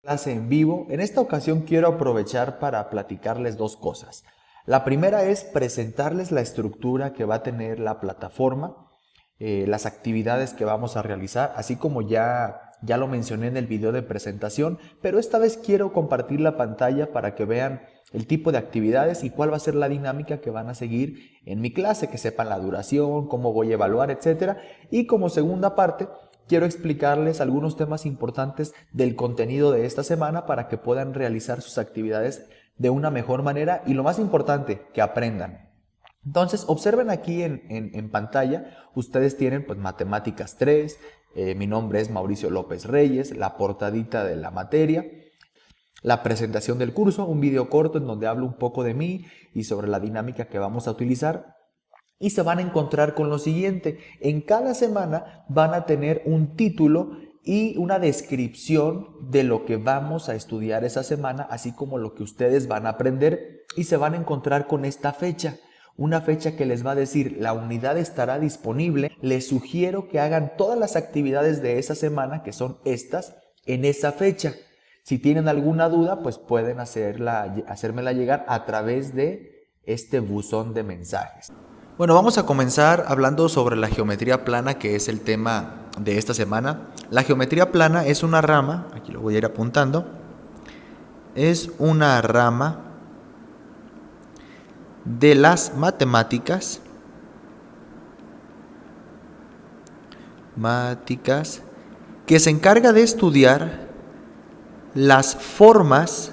Clase en vivo. En esta ocasión quiero aprovechar para platicarles dos cosas. La primera es presentarles la estructura que va a tener la plataforma, las actividades que vamos a realizar, así como ya lo mencioné en el video de presentación, pero esta vez quiero compartir la pantalla para que vean el tipo de actividades y cuál va a ser la dinámica que van a seguir en mi clase, que sepan la duración, cómo voy a evaluar, etcétera. Y como segunda parte, quiero explicarles algunos temas importantes del contenido de esta semana para que puedan realizar sus actividades de una mejor manera y lo más importante, que aprendan. Entonces, observen aquí en pantalla, ustedes tienen pues Matemáticas 3, mi nombre es Mauricio López Reyes, la portadita de la materia, la presentación del curso, un video corto en donde hablo un poco de mí y sobre la dinámica que vamos a utilizar. Y se van a encontrar con lo siguiente: en cada semana van a tener un título y una descripción de lo que vamos a estudiar esa semana, así como lo que ustedes van a aprender, y se van a encontrar con esta fecha. Una fecha que les va a decir, la unidad estará disponible. Les sugiero que hagan todas las actividades de esa semana, que son estas, en esa fecha. Si tienen alguna duda, pues pueden hacérmela llegar a través de este buzón de mensajes. Bueno, vamos a comenzar hablando sobre la geometría plana, que es el tema de esta semana. La geometría plana es una rama, aquí lo voy a ir apuntando, es una rama de las matemáticas, que se encarga de estudiar las formas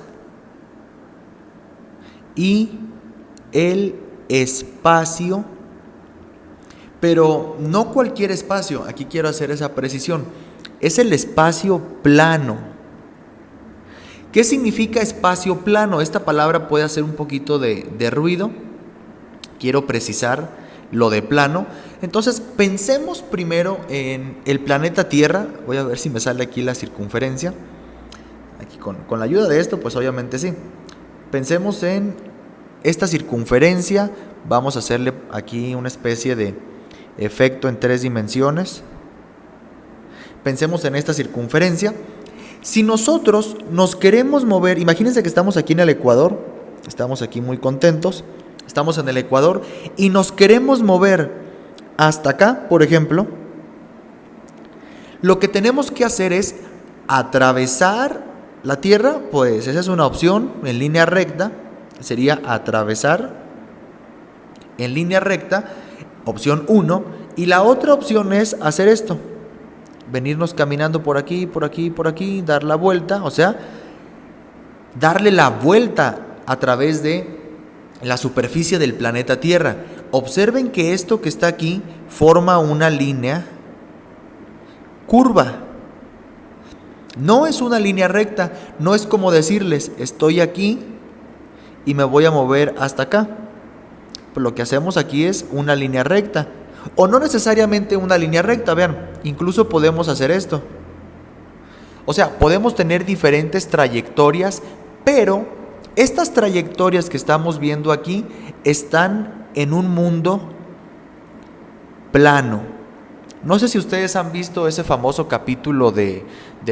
y el espacio, pero no cualquier espacio, aquí quiero hacer esa precisión, es el espacio plano. ¿Qué significa espacio plano? Esta palabra puede hacer un poquito de ruido, quiero precisar lo de plano. Entonces pensemos primero en el planeta Tierra, voy a ver si me sale aquí la circunferencia, aquí con la ayuda de esto pues obviamente sí. Pensemos en esta circunferencia, vamos a hacerle aquí una especie de efecto en 3 dimensiones. Pensemos en esta circunferencia. Si nosotros nos queremos mover, imagínense que estamos aquí en el Ecuador, estamos aquí muy contentos, estamos en el Ecuador y nos queremos mover hasta acá, por ejemplo, lo que tenemos que hacer es atravesar la Tierra, pues esa es una opción en línea recta. Sería atravesar en línea recta, opción 1, y la otra opción es hacer esto, venirnos caminando por aquí, por aquí, por aquí, dar la vuelta, o sea, darle la vuelta a través de la superficie del planeta Tierra. Observen que esto que está aquí forma una línea curva. No es una línea recta, no es como decirles, estoy aquí y me voy a mover hasta acá. Pues lo que hacemos aquí es una línea recta, o no necesariamente una línea recta, vean, incluso podemos hacer esto. O sea, podemos tener diferentes trayectorias, pero estas trayectorias que estamos viendo aquí están en un mundo plano. No sé si ustedes han visto ese famoso capítulo de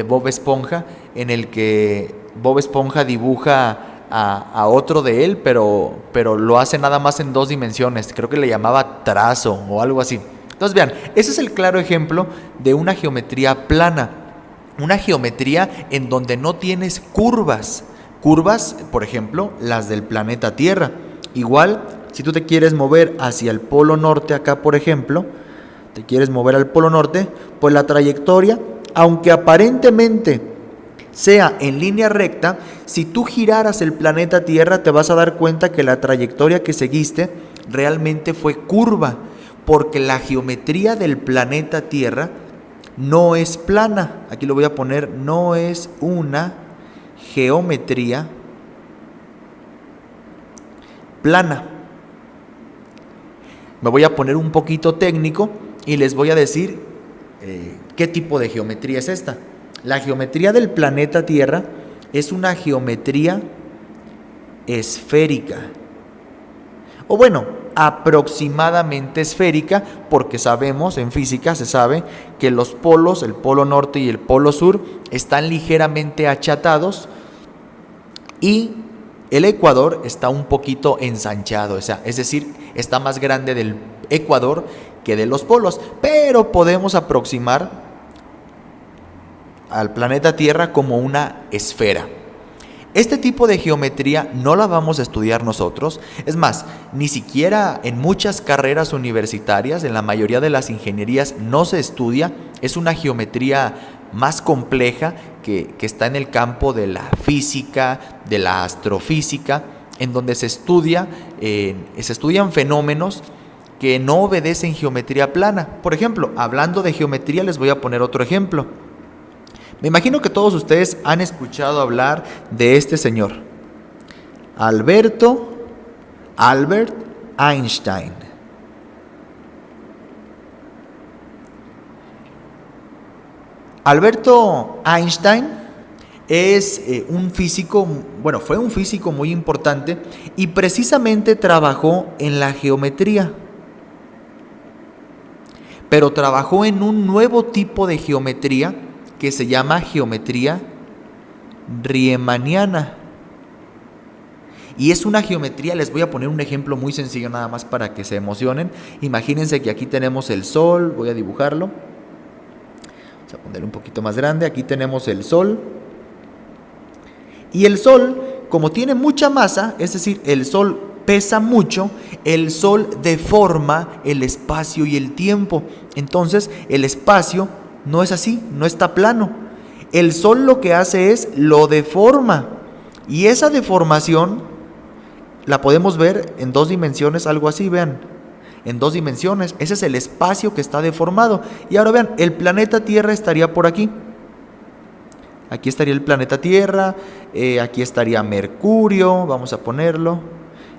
Bob Esponja, en el que Bob Esponja dibuja a otro de él, pero lo hace nada más en 2 dimensiones. Creo que le llamaba trazo o algo así. Entonces vean, ese es el claro ejemplo de una geometría plana. Una geometría en donde no tienes curvas. Curvas, por ejemplo, las del planeta Tierra. Igual, si tú te quieres mover hacia el polo norte acá, por ejemplo, te quieres mover al polo norte, pues la trayectoria, aunque aparentemente sea en línea recta, si tú giraras el planeta Tierra te vas a dar cuenta que la trayectoria que seguiste realmente fue curva, porque la geometría del planeta Tierra no es plana. Aquí lo voy a poner, no es una geometría plana. Me voy a poner un poquito técnico y les voy a decir qué tipo de geometría es esta. La geometría del planeta Tierra es una geometría esférica. O bueno, aproximadamente esférica, porque sabemos, en física se sabe, que los polos, el polo norte y el polo sur, están ligeramente achatados y el ecuador está un poquito ensanchado, es decir, está más grande del ecuador que de los polos, pero podemos aproximar al planeta Tierra como una esfera. Este tipo de geometría no la vamos a estudiar nosotros, es más, ni siquiera en muchas carreras universitarias, en la mayoría de las ingenierías no se estudia, es una geometría más compleja que está en el campo de la física, de la astrofísica, en donde se estudian fenómenos que no obedecen geometría plana. Por ejemplo, hablando de geometría, les voy a poner otro ejemplo. Me imagino que todos ustedes han escuchado hablar de este señor, Albert Einstein. Alberto Einstein es un físico, fue un físico muy importante y precisamente trabajó en la geometría. Pero trabajó en un nuevo tipo de geometría que se llama geometría riemanniana. Y es una geometría, les voy a poner un ejemplo muy sencillo nada más para que se emocionen. Imagínense que aquí tenemos el Sol, voy a dibujarlo. Vamos a ponerlo un poquito más grande, aquí tenemos el Sol. Y el Sol, como tiene mucha masa, es decir, el Sol pesa mucho, el Sol deforma el espacio y el tiempo. Entonces, el espacio no es así, no está plano. El Sol lo que hace es lo deforma. Y esa deformación la podemos ver en 2 dimensiones, algo así, vean. En 2 dimensiones, ese es el espacio que está deformado. Y ahora vean, el planeta Tierra estaría por aquí. Aquí estaría el planeta Tierra, aquí estaría Mercurio, vamos a ponerlo.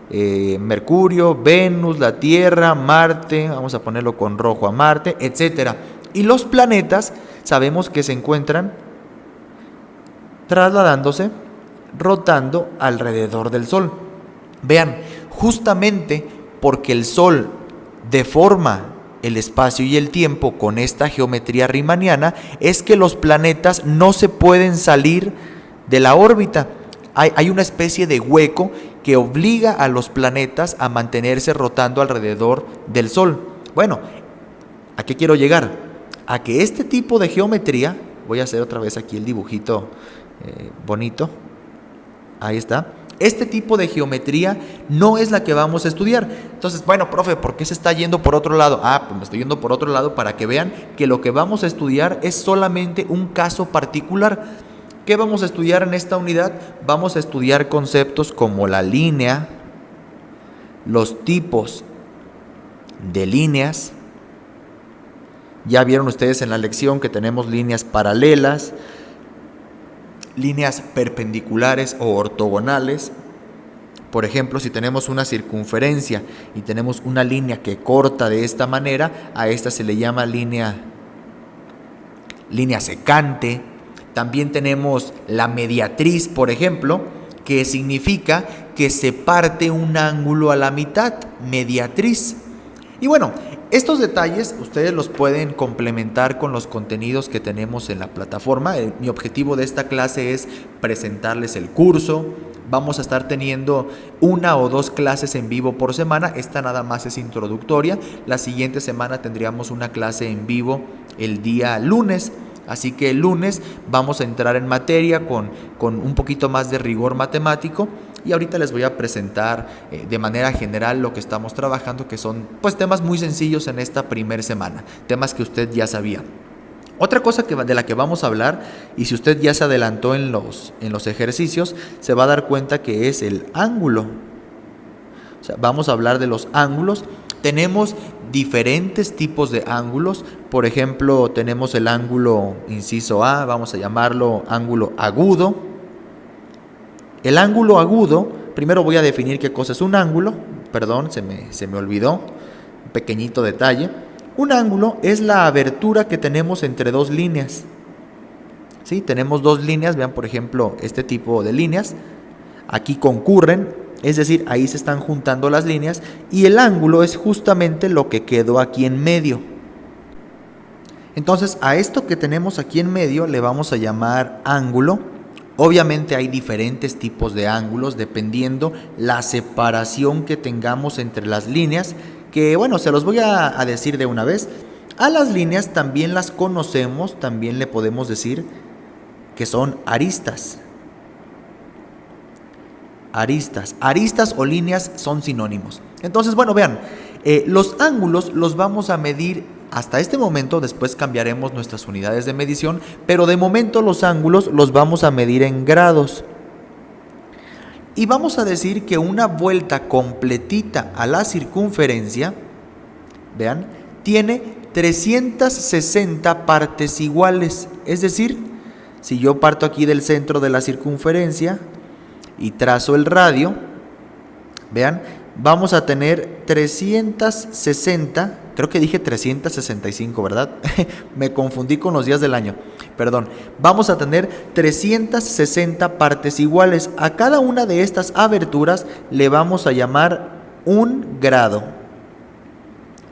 Mercurio, Venus, la Tierra, Marte, vamos a ponerlo con rojo a Marte, etcétera. Y los planetas sabemos que se encuentran trasladándose, rotando alrededor del Sol. Vean, justamente porque el Sol deforma el espacio y el tiempo con esta geometría riemanniana, es que los planetas no se pueden salir de la órbita. Hay una especie de hueco que obliga a los planetas a mantenerse rotando alrededor del Sol. Bueno, ¿a qué quiero llegar? A que este tipo de geometría, voy a hacer otra vez aquí el dibujito bonito, ahí está, este tipo de geometría no es la que vamos a estudiar. Entonces, bueno, profe, ¿por qué se está yendo por otro lado? Pues me estoy yendo por otro lado para que vean que lo que vamos a estudiar es solamente un caso particular. ¿Qué vamos a estudiar en esta unidad? Vamos a estudiar conceptos como la línea, los tipos de líneas. Ya vieron ustedes en la lección que tenemos líneas paralelas, líneas perpendiculares o ortogonales. Por ejemplo, si tenemos una circunferencia y tenemos una línea que corta de esta manera, a esta se le llama línea secante. También tenemos la mediatriz, por ejemplo, que significa que se parte un ángulo a la mitad, mediatriz. Y bueno, estos detalles ustedes los pueden complementar con los contenidos que tenemos en la plataforma. Mi objetivo de esta clase es presentarles el curso. Vamos a estar teniendo 1 o 2 clases en vivo por semana. Esta nada más es introductoria. La siguiente semana tendríamos una clase en vivo el día lunes. Así que el lunes vamos a entrar en materia con un poquito más de rigor matemático. Y ahorita les voy a presentar de manera general lo que estamos trabajando, que son pues temas muy sencillos en esta primera semana, temas que usted ya sabía. Otra cosa de la que vamos a hablar, y si usted ya se adelantó en los ejercicios, se va a dar cuenta que es el ángulo. O sea, vamos a hablar de los ángulos. Tenemos diferentes tipos de ángulos. Por ejemplo, tenemos el ángulo inciso A, vamos a llamarlo ángulo agudo. El ángulo agudo, primero voy a definir qué cosa es un ángulo. Perdón, se me olvidó, un pequeñito detalle. Un ángulo es la abertura que tenemos entre 2 líneas. ¿Sí? Tenemos 2 líneas, vean por ejemplo este tipo de líneas. Aquí concurren es decir, ahí se están juntando las líneas, y el ángulo es justamente lo que quedó aquí en medio. Entonces, a esto que tenemos aquí en medio le vamos a llamar ángulo. Obviamente hay diferentes tipos de ángulos dependiendo la separación que tengamos entre las líneas, que bueno, se los voy a decir de una vez. A las líneas también las conocemos, también le podemos decir que son aristas. Aristas o líneas son sinónimos. Entonces, bueno, vean, los ángulos los vamos a medir hasta este momento, después cambiaremos nuestras unidades de medición, pero de momento los ángulos los vamos a medir en grados. Y vamos a decir que una vuelta completita a la circunferencia, vean, tiene 360 partes iguales. Es decir, si yo parto aquí del centro de la circunferencia y trazo el radio, vean, vamos a tener 360, creo que dije 365, ¿verdad? Me confundí con los días del año, perdón. Vamos a tener 360 partes iguales. A cada una de estas aberturas le vamos a llamar un grado.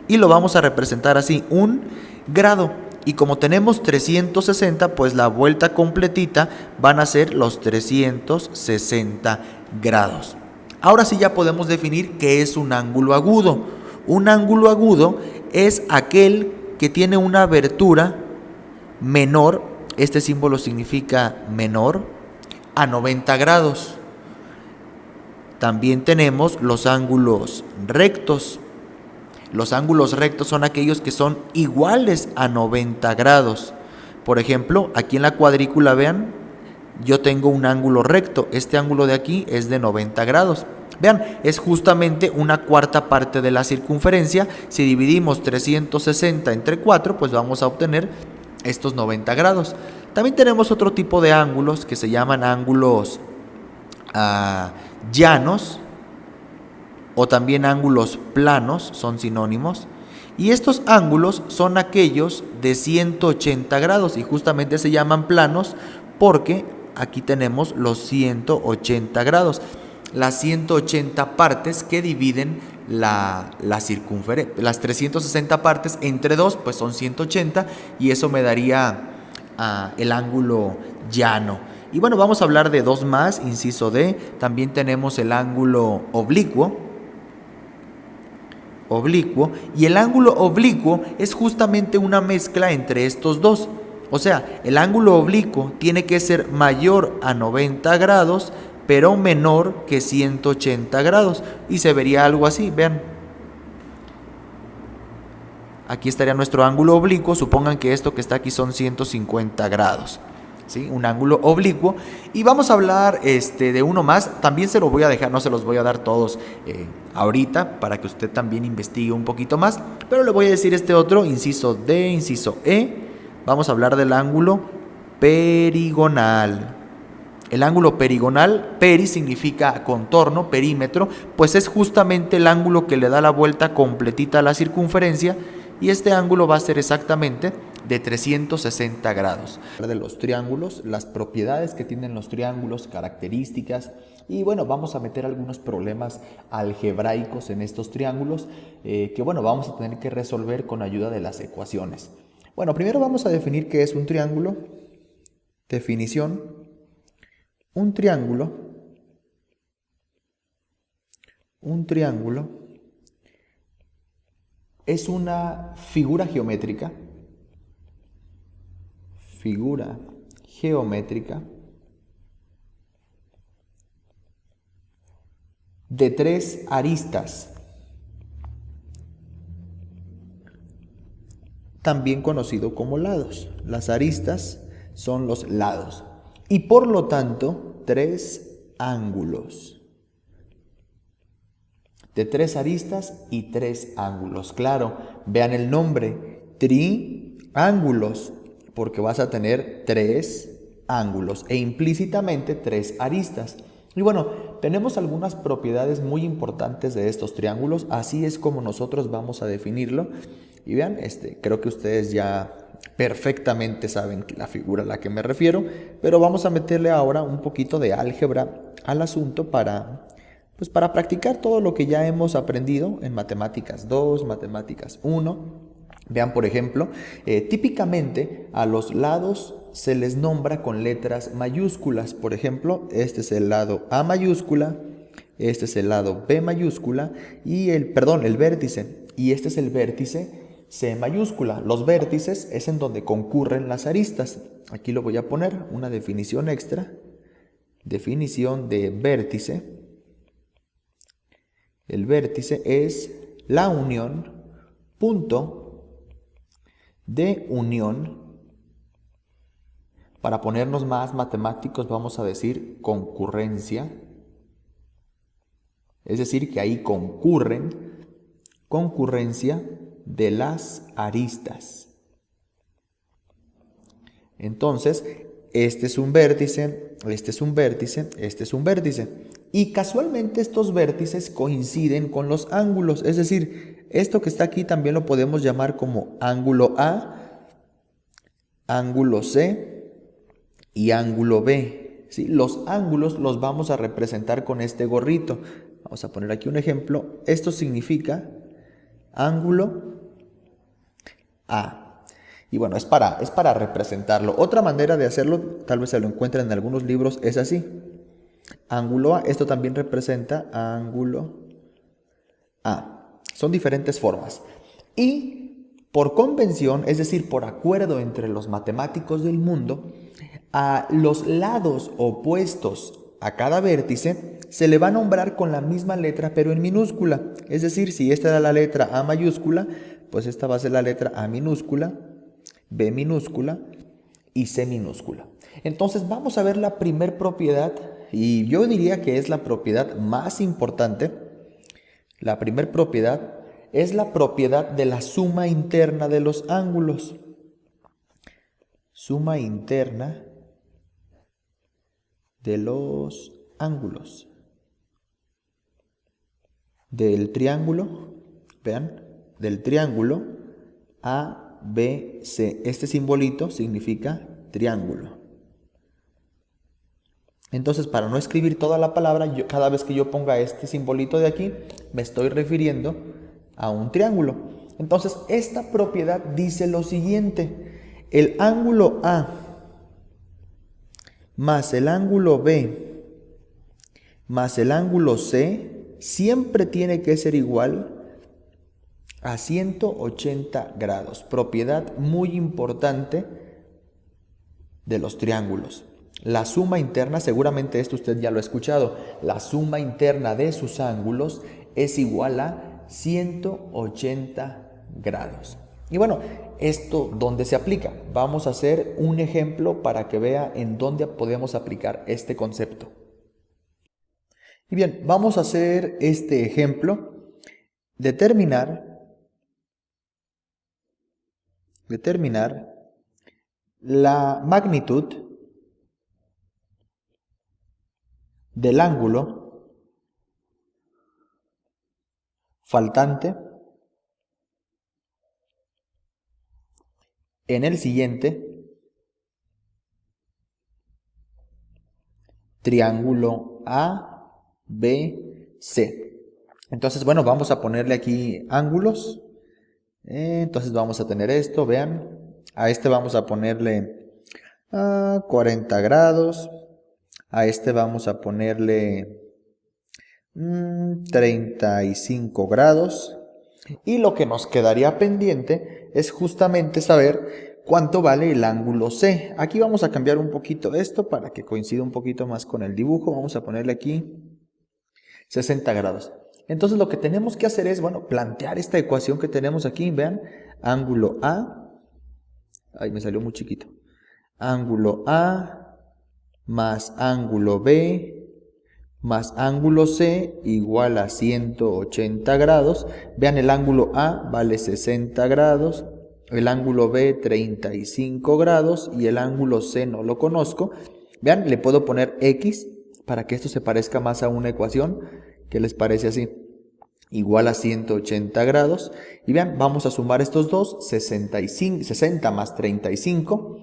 Y lo vamos a representar así, un grado. Y como tenemos 360, pues la vuelta completita van a ser los 360 grados. Ahora sí ya podemos definir qué es un ángulo agudo. Un ángulo agudo es aquel que tiene una abertura menor, este símbolo significa menor, a 90 grados. También tenemos los ángulos rectos. Los ángulos rectos son aquellos que son iguales a 90 grados. Por ejemplo, aquí en la cuadrícula, vean, yo tengo un ángulo recto. Este ángulo de aquí es de 90 grados. Vean, es justamente una cuarta parte de la circunferencia. Si dividimos 360 entre 4, pues vamos a obtener estos 90 grados. También tenemos otro tipo de ángulos que se llaman ángulos llanos, o también ángulos planos, son sinónimos. Y estos ángulos son aquellos de 180 grados y justamente se llaman planos porque aquí tenemos los 180 grados. Las 180 partes que dividen la circunferencia, las 360 partes entre 2, pues son 180 y eso me daría el ángulo llano. Y bueno, vamos a hablar de dos más, inciso D. También tenemos el ángulo oblicuo. Y el ángulo oblicuo es justamente una mezcla entre estos dos. O sea, el ángulo oblicuo tiene que ser mayor a 90 grados, pero menor que 180 grados. Y se vería algo así, vean. Aquí estaría nuestro ángulo oblicuo, supongan que esto que está aquí son 150 grados. ¿Sí? Un ángulo oblicuo. Y vamos a hablar de uno más, también se lo voy a dejar, no se los voy a dar todos ahorita, para que usted también investigue un poquito más, pero le voy a decir este otro, inciso D, inciso E, vamos a hablar del ángulo perigonal. El ángulo perigonal, peri significa contorno, perímetro, pues es justamente el ángulo que le da la vuelta completita a la circunferencia, y este ángulo va a ser exactamente de 360 grados. De los triángulos, las propiedades que tienen los triángulos, características, y bueno, vamos a meter algunos problemas algebraicos en estos triángulos que bueno, vamos a tener que resolver con ayuda de las ecuaciones. Bueno, primero vamos a definir qué es un triángulo. Definición: un triángulo es una figura geométrica de tres aristas, también conocido como lados. Las aristas son los lados y por lo tanto tres ángulos. De tres aristas y tres ángulos. Claro, vean el nombre, triángulos, porque vas a tener tres ángulos e implícitamente tres aristas. Y bueno, tenemos algunas propiedades muy importantes de estos triángulos, así es como nosotros vamos a definirlo. Y vean, creo que ustedes ya perfectamente saben la figura a la que me refiero, pero vamos a meterle ahora un poquito de álgebra al asunto para Pues para practicar todo lo que ya hemos aprendido en matemáticas 2, matemáticas 1, vean por ejemplo, típicamente a los lados se les nombra con letras mayúsculas. Por ejemplo, este es el lado A mayúscula, este es el lado B mayúscula y el vértice, y este es el vértice C mayúscula. Los vértices es en donde concurren las aristas. Aquí lo voy a poner, una definición extra. Definición de vértice. El vértice es la unión, punto de unión. Para ponernos más matemáticos vamos a decir concurrencia. Es decir, que ahí concurrencia de las aristas. Entonces, este es un vértice, este es un vértice, este es un vértice. Y casualmente estos vértices coinciden con los ángulos. Es decir, esto que está aquí también lo podemos llamar como ángulo A, ángulo C y ángulo B. ¿Sí? Los ángulos los vamos a representar con este gorrito. Vamos a poner aquí un ejemplo. Esto significa ángulo A. Y bueno, es para representarlo. Otra manera de hacerlo, tal vez se lo encuentren en algunos libros, es así. Ángulo A, esto también representa ángulo A. Son diferentes formas. Y por convención, es decir, por acuerdo entre los matemáticos del mundo, a los lados opuestos a cada vértice se le va a nombrar con la misma letra pero en minúscula. Es decir, si esta era la letra A mayúscula, pues esta va a ser la letra A minúscula, B minúscula y C minúscula. Entonces vamos a ver la primer propiedad, y yo diría que es la propiedad más importante. La primer propiedad es la propiedad de la suma interna de los ángulos. Suma interna de los ángulos. Del triángulo, vean, del triángulo ABC. Este simbolito significa triángulo. Entonces, para no escribir toda la palabra, cada vez que yo ponga este simbolito de aquí, me estoy refiriendo a un triángulo. Entonces, esta propiedad dice lo siguiente: el ángulo A más el ángulo B más el ángulo C siempre tiene que ser igual a 180 grados. Propiedad muy importante de los triángulos. La suma interna, seguramente esto usted ya lo ha escuchado, la suma interna de sus ángulos es igual a 180 grados. Y bueno, ¿esto dónde se aplica? Vamos a hacer un ejemplo para que vea en dónde podemos aplicar este concepto. Y bien, vamos a hacer este ejemplo. Determinar la magnitud del ángulo faltante en el siguiente triángulo ABC. Entonces, bueno, vamos a ponerle aquí ángulos. Entonces vamos a tener esto, vean. A este vamos a ponerle 40 grados. A este vamos a ponerle 35 grados. Y lo que nos quedaría pendiente es justamente saber cuánto vale el ángulo C. Aquí vamos a cambiar un poquito esto para que coincida un poquito más con el dibujo. Vamos a ponerle aquí 60 grados. Entonces lo que tenemos que hacer es, bueno, plantear esta ecuación que tenemos aquí. Vean, ángulo A. Ay, me salió muy chiquito. Ángulo A más ángulo B más ángulo C igual a 180 grados. Vean, el ángulo A vale 60 grados, el ángulo B 35 grados y el ángulo C no lo conozco. Vean, le puedo poner X para que esto se parezca más a una ecuación. ¿Qué les parece así? Igual a 180 grados. Y vean, vamos a sumar estos dos, 60 más 35,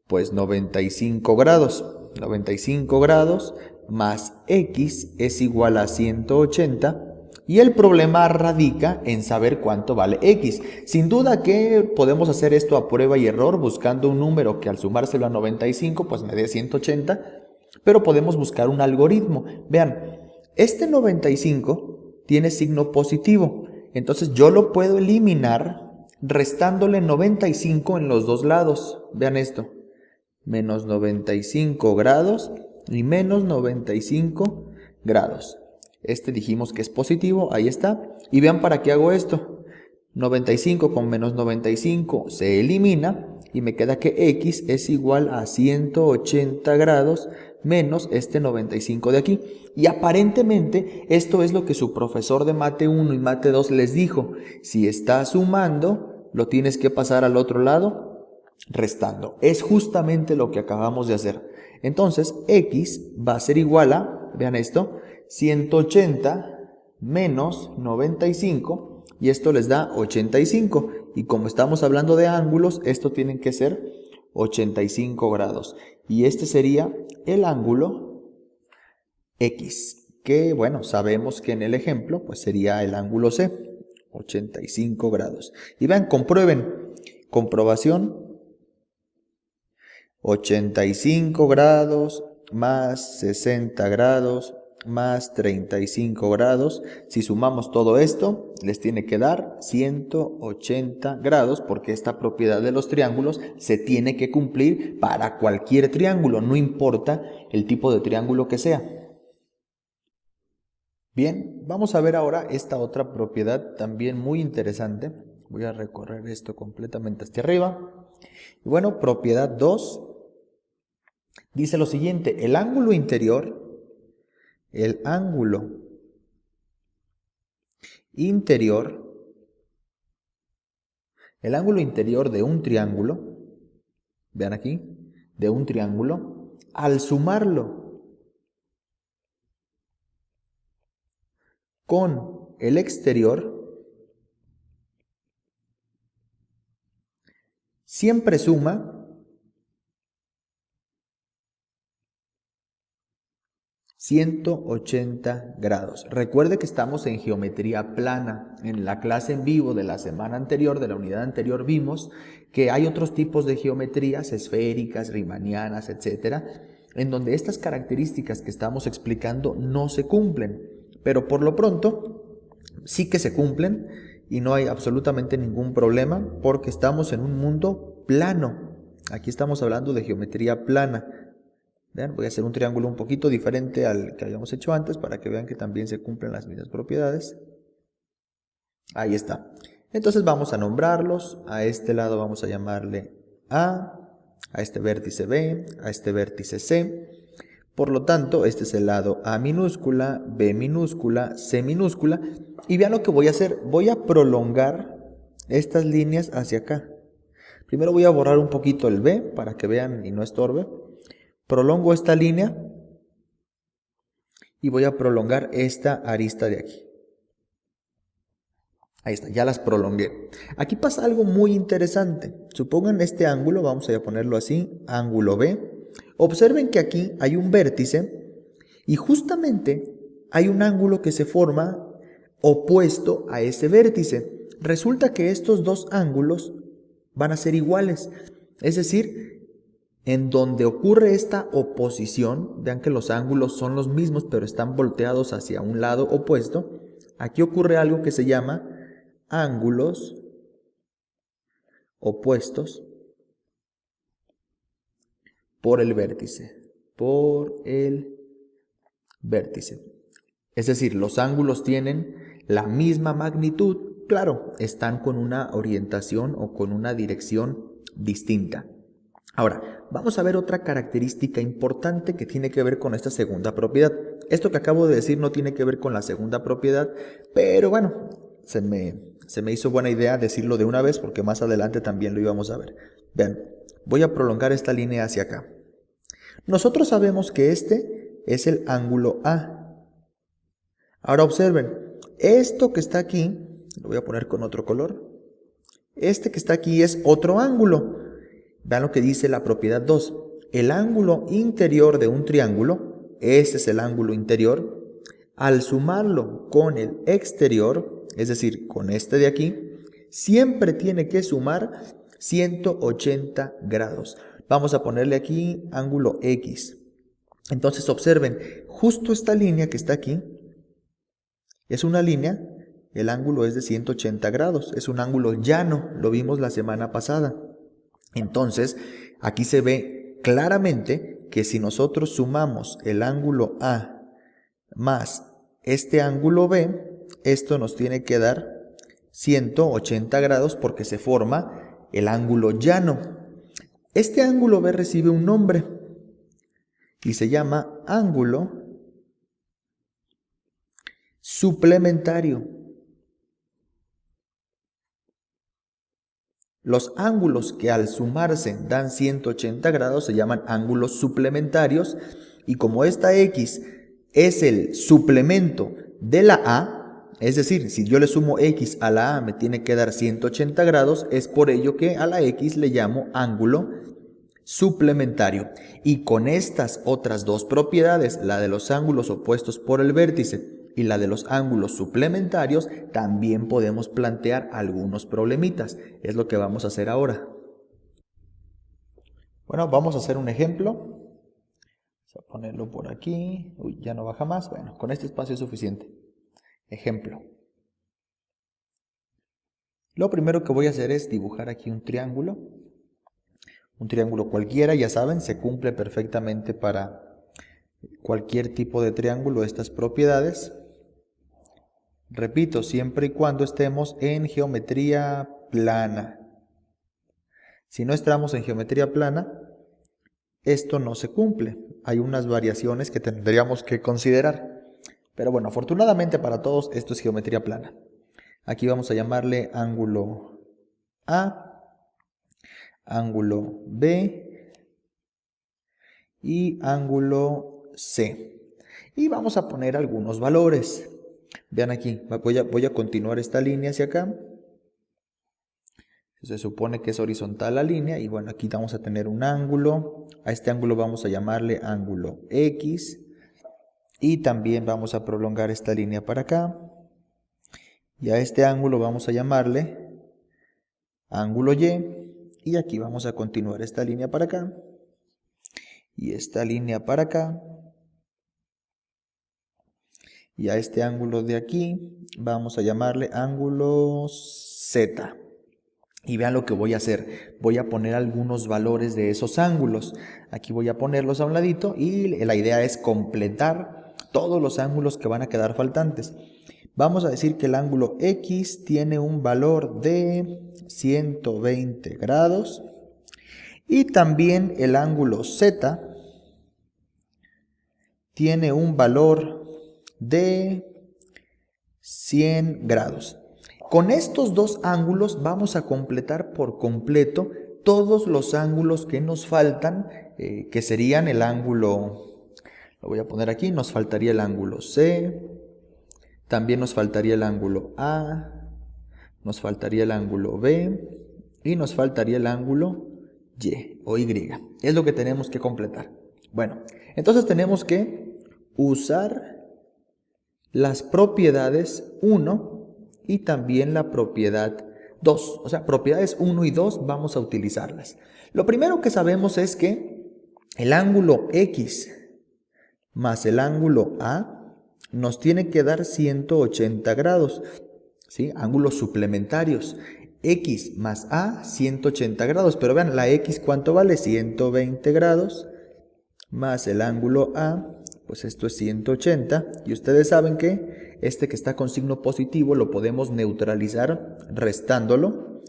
pues 95 grados. 95 grados más x es igual a 180. Y el problema radica en saber cuánto vale x. Sin duda que podemos hacer esto a prueba y error buscando un número que al sumárselo a 95 pues me dé 180. Pero podemos buscar un algoritmo. Vean, este 95 tiene signo positivo. Entonces yo lo puedo eliminar restándole 95 en los dos lados. Vean esto. Menos 95 grados y menos 95 grados. Este dijimos que es positivo, ahí está. Y vean para qué hago esto. 95 con menos 95 se elimina y me queda que x es igual a 180 grados menos este 95 de aquí. Y aparentemente esto es lo que su profesor de Mate 1 y Mate 2 les dijo. Si estás sumando, lo tienes que pasar al otro lado restando. Es justamente lo que acabamos de hacer. Entonces x va a ser igual a, vean esto, 180 menos 95 y esto les da 85 y como estamos hablando de ángulos, esto tiene que ser 85 grados y este sería el ángulo X, que bueno, sabemos que en el ejemplo pues sería el ángulo C, 85 grados. Y vean, comprueben, comprobación, 85 grados más 60 grados más 35 grados. Si sumamos todo esto, les tiene que dar 180 grados porque esta propiedad de los triángulos se tiene que cumplir para cualquier triángulo, no importa el tipo de triángulo que sea. Bien, vamos a ver ahora esta otra propiedad también muy interesante. Voy a recorrer esto completamente hasta arriba. Y bueno, propiedad 2 dice lo siguiente: el ángulo interior de un triángulo, vean aquí, de un triángulo, al sumarlo con el exterior, siempre suma 180 grados. Recuerde que estamos en geometría plana. En la clase en vivo de la semana anterior, de la unidad anterior, vimos que hay otros tipos de geometrías, esféricas, riemannianas, etcétera, en donde estas características que estamos explicando no se cumplen. Pero por lo pronto, sí que se cumplen y no hay absolutamente ningún problema porque estamos en un mundo plano. Aquí estamos hablando de geometría plana. Vean, voy a hacer un triángulo un poquito diferente al que habíamos hecho antes para que vean que también se cumplen las mismas propiedades. Ahí está. Entonces vamos a nombrarlos. A este lado vamos a llamarle A este vértice B, a este vértice C. Por lo tanto, este es el lado A minúscula, B minúscula, C minúscula. Y vean lo que voy a hacer. Voy a prolongar estas líneas hacia acá. Primero voy a borrar un poquito el B para que vean y no estorbe. Prolongo esta línea y voy a prolongar esta arista de aquí. Ahí está, ya las prolongué. Aquí pasa algo muy interesante. Supongan este ángulo, vamos a ponerlo así, ángulo B. Observen que aquí hay un vértice y justamente hay un ángulo que se forma opuesto a ese vértice. Resulta que estos dos ángulos van a ser iguales. Es decir, en donde ocurre esta oposición, vean que los ángulos son los mismos pero están volteados hacia un lado opuesto. Aquí ocurre algo que se llama ángulos opuestos por el vértice. Es decir, los ángulos tienen la misma magnitud, claro, están con una orientación o con una dirección distinta. Ahora, vamos a ver otra característica importante que tiene que ver con esta segunda propiedad. Esto que acabo de decir no tiene que ver con la segunda propiedad, pero bueno, se me hizo buena idea decirlo de una vez porque más adelante también lo íbamos a ver. Vean, voy a prolongar esta línea hacia acá. Nosotros sabemos que este es el ángulo A. Ahora observen, esto que está aquí, lo voy a poner con otro color. Este que está aquí es otro ángulo. Vean lo que dice la propiedad 2. El ángulo interior de un triángulo, este es el ángulo interior, al sumarlo con el exterior, es decir, con este de aquí, siempre tiene que sumar 180 grados. Vamos a ponerle aquí ángulo X. Entonces observen, justo esta línea que está aquí, es una línea, el ángulo es de 180 grados, es un ángulo llano, lo vimos la semana pasada. Entonces, aquí se ve claramente que si nosotros sumamos el ángulo A más este ángulo B, esto nos tiene que dar 180 grados porque se forma el ángulo llano. Este ángulo B recibe un nombre y se llama ángulo suplementario. Los ángulos que al sumarse dan 180 grados se llaman ángulos suplementarios, y como esta X es el suplemento de la A, es decir, si yo le sumo X a la A me tiene que dar 180 grados, es por ello que a la X le llamo ángulo suplementario. Y con estas otras dos propiedades, la de los ángulos opuestos por el vértice y la de los ángulos suplementarios, también podemos plantear algunos problemitas. Es lo que vamos a hacer ahora. Bueno, vamos a hacer un ejemplo. Vamos a ponerlo por aquí. Uy, ya no baja más. Bueno, con este espacio es suficiente. Ejemplo. Lo primero que voy a hacer es dibujar aquí un triángulo. Un triángulo cualquiera, ya saben, se cumple perfectamente para cualquier tipo de triángulo estas propiedades. Repito, siempre y cuando estemos en geometría plana. Si no estamos en geometría plana, esto no se cumple. Hay unas variaciones que tendríamos que considerar. Pero bueno, afortunadamente para todos esto es geometría plana. Aquí vamos a llamarle ángulo A, ángulo B y ángulo C. Y vamos a poner algunos valores. Vean aquí, voy a continuar esta línea hacia acá. Se supone que es horizontal la línea y bueno, aquí vamos a tener un ángulo. A este ángulo vamos a llamarle ángulo X. Y también vamos a prolongar esta línea para acá. Y a este ángulo vamos a llamarle ángulo Y. Y aquí vamos a continuar esta línea para acá. Y esta línea para acá. Y a este ángulo de aquí vamos a llamarle ángulo Z. Y vean lo que voy a hacer. Voy a poner algunos valores de esos ángulos. Aquí voy a ponerlos a un ladito y la idea es completar todos los ángulos que van a quedar faltantes. Vamos a decir que el ángulo X tiene un valor de 120 grados. Y también el ángulo Z tiene un valor de 100 grados. Con estos dos ángulos vamos a completar por completo todos los ángulos que nos faltan, que serían el ángulo, lo voy a poner aquí, nos faltaría el ángulo C, también nos faltaría el ángulo A, nos faltaría el ángulo B y nos faltaría el ángulo Y o Y. Es lo que tenemos que completar. Bueno, entonces tenemos que usar las propiedades 1 y también la propiedad 2. O sea, propiedades 1 y 2 vamos a utilizarlas. Lo primero que sabemos es que el ángulo X más el ángulo A nos tiene que dar 180 grados. ¿Sí? Ángulos suplementarios. X más A, 180 grados. Pero vean, la X, ¿cuánto vale? 120 grados. Más el ángulo A, pues esto es 180. Y ustedes saben que este que está con signo positivo lo podemos neutralizar restándolo.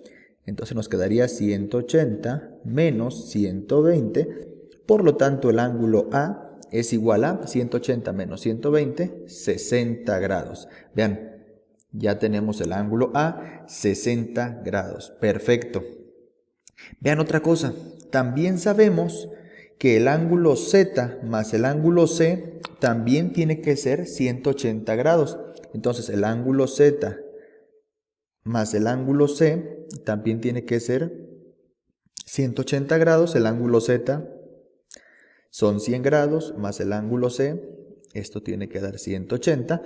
Entonces nos quedaría 180 menos 120. Por lo tanto, el ángulo A es igual a 180 menos 120, 60 grados. Vean, ya tenemos el ángulo A, 60 grados. Perfecto. Vean otra cosa. También sabemos que el ángulo Z más el ángulo C también tiene que ser 180 grados. Entonces el ángulo Z más el ángulo C también tiene que ser 180 grados. El ángulo Z Son 100 grados más el ángulo C, esto tiene que dar 180.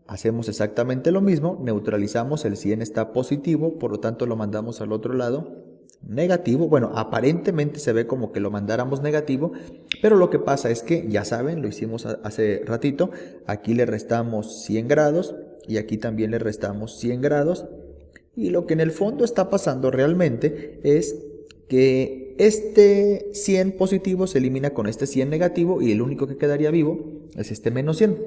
Hacemos exactamente lo mismo, neutralizamos, el 100 está positivo, por lo tanto lo mandamos al otro lado negativo. Bueno, aparentemente se ve como que lo mandáramos negativo, pero lo que pasa es que, ya saben, lo hicimos hace ratito, aquí le restamos 100 grados y aquí también le restamos 100 grados. Y lo que en el fondo está pasando realmente es que este 100 positivo se elimina con este 100 negativo y el único que quedaría vivo es este menos 100.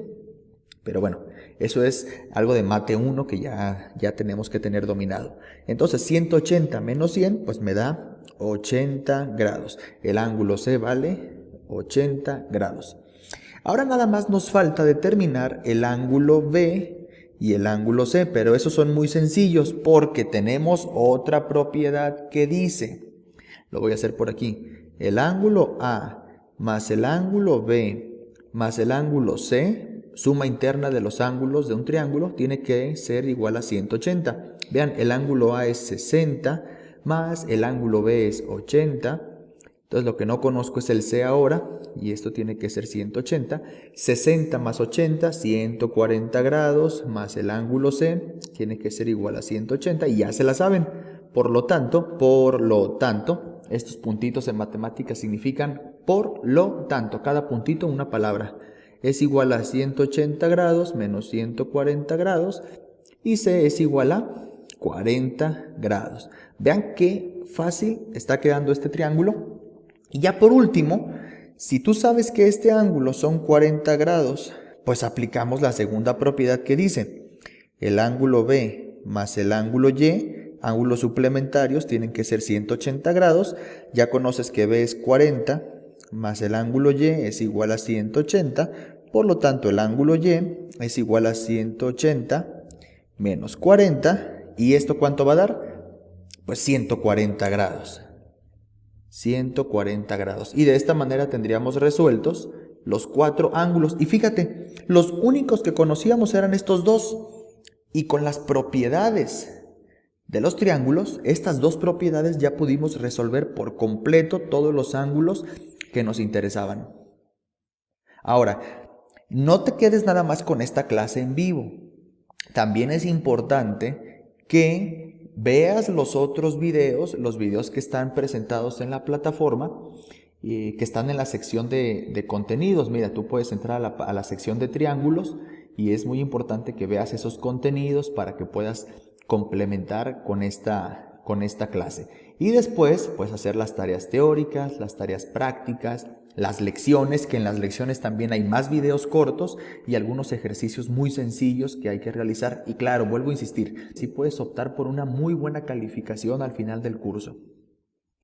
Pero bueno, eso es algo de mate 1 que ya tenemos que tener dominado. Entonces 180 menos 100 pues me da 80 grados. El ángulo C vale 80 grados. Ahora nada más nos falta determinar el ángulo B y el ángulo C, pero esos son muy sencillos porque tenemos otra propiedad que dice, lo voy a hacer por aquí, el ángulo A más el ángulo B más el ángulo C, suma interna de los ángulos de un triángulo, tiene que ser igual a 180. Vean, el ángulo A es 60 más el ángulo B es 80. Entonces lo que no conozco es el C ahora, y esto tiene que ser 180. 60 más 80, 140 grados, más el ángulo C, tiene que ser igual a 180, y ya se la saben. Por lo tanto, estos puntitos en matemáticas significan por lo tanto, cada puntito una palabra. Es igual a 180 grados menos 140 grados, y C es igual a 40 grados. Vean qué fácil está quedando este triángulo. Y ya por último, si tú sabes que este ángulo son 40 grados, pues aplicamos la segunda propiedad que dice, el ángulo B más el ángulo Y, ángulos suplementarios, tienen que ser 180 grados. Ya conoces que B es 40 más el ángulo Y es igual a 180. Por lo tanto, el ángulo Y es igual a 180 menos 40. ¿Y esto cuánto va a dar? Pues 140 grados. 140 grados. Y de esta manera tendríamos resueltos los 4 ángulos. Y fíjate, los únicos que conocíamos eran estos dos. Y con las propiedades de los triángulos, estas dos propiedades ya pudimos resolver por completo todos los ángulos que nos interesaban. Ahora, no te quedes nada más con esta clase en vivo. También es importante que veas los otros videos, los videos que están presentados en la plataforma, que están en la sección de contenidos. Mira, tú puedes entrar a la sección de triángulos y es muy importante que veas esos contenidos para que puedas complementar con esta clase. Y después, pues hacer las tareas teóricas, las tareas prácticas, las lecciones, que en las lecciones también hay más videos cortos y algunos ejercicios muy sencillos que hay que realizar. Y claro, vuelvo a insistir, sí puedes optar por una muy buena calificación al final del curso.